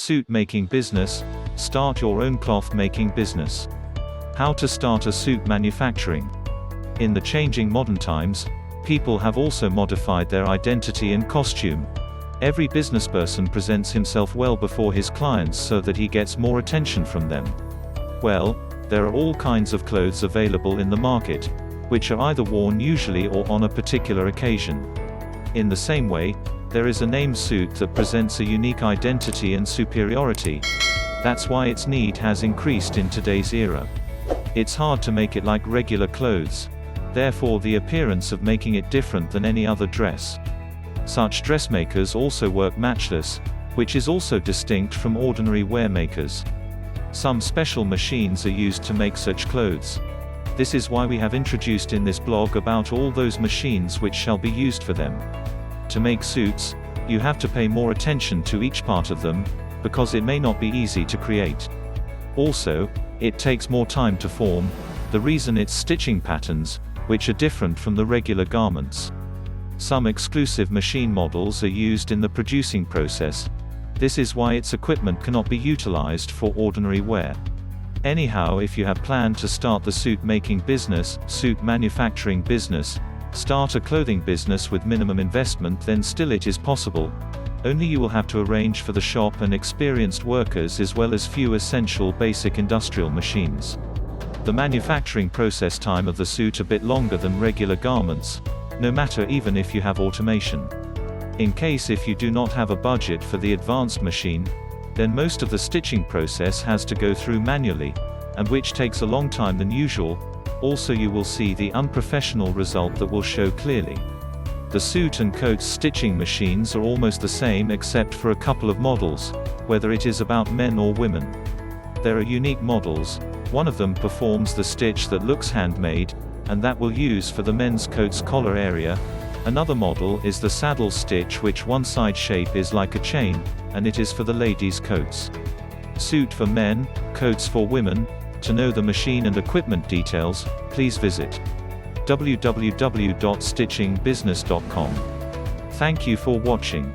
Suit making business. Start your own cloth making business. How to start a suit manufacturing. In the changing modern times, people have also modified their identity and costume. Every businessperson presents himself well before his clients so that he gets more attention from them. Well, there are all kinds of clothes available in the market, which are either worn usually or on a particular occasion. In the same way, there is a name suit that presents a unique identity and superiority. That's why its need has increased in today's era. It's hard to make it like regular clothes. Therefore, the appearance of making it different than any other dress. Such dressmakers also work matchless, which is also distinct from ordinary wear makers. Some special machines are used to make such clothes. This is why we have introduced in this blog about all those machines which shall be used for them. To make suits, you have to pay more attention to each part of them, because it may not be easy to create. Also, it takes more time to form. The reason it's stitching patterns, which are different from the regular garments. Some exclusive machine models are used in the producing process. This is why its equipment cannot be utilized for ordinary wear. Anyhow, if you have planned to start the suit making business, suit manufacturing business, start a clothing business with minimum investment, then still it is possible. Only you will have to arrange for the shop and experienced workers as well as few essential basic industrial machines. The manufacturing process time of the suit a bit longer than regular garments, no matter even if you have automation. In case if you do not have a budget for the advanced machine, then most of the stitching process has to go through manually, and which takes a long time than usual. Also, you will see the unprofessional result that will show clearly. The suit and coats stitching machines are almost the same except for a couple of models, whether it is about men or women. There are unique models. One of them performs the stitch that looks handmade, and that will use for the men's coat's collar area. Another model is the saddle stitch, which one side shape is like a chain, and it is for the ladies' coats. Suit for men, coats for women. To know the machine and equipment details, please visit www.stitchingbusiness.com. Thank you for watching.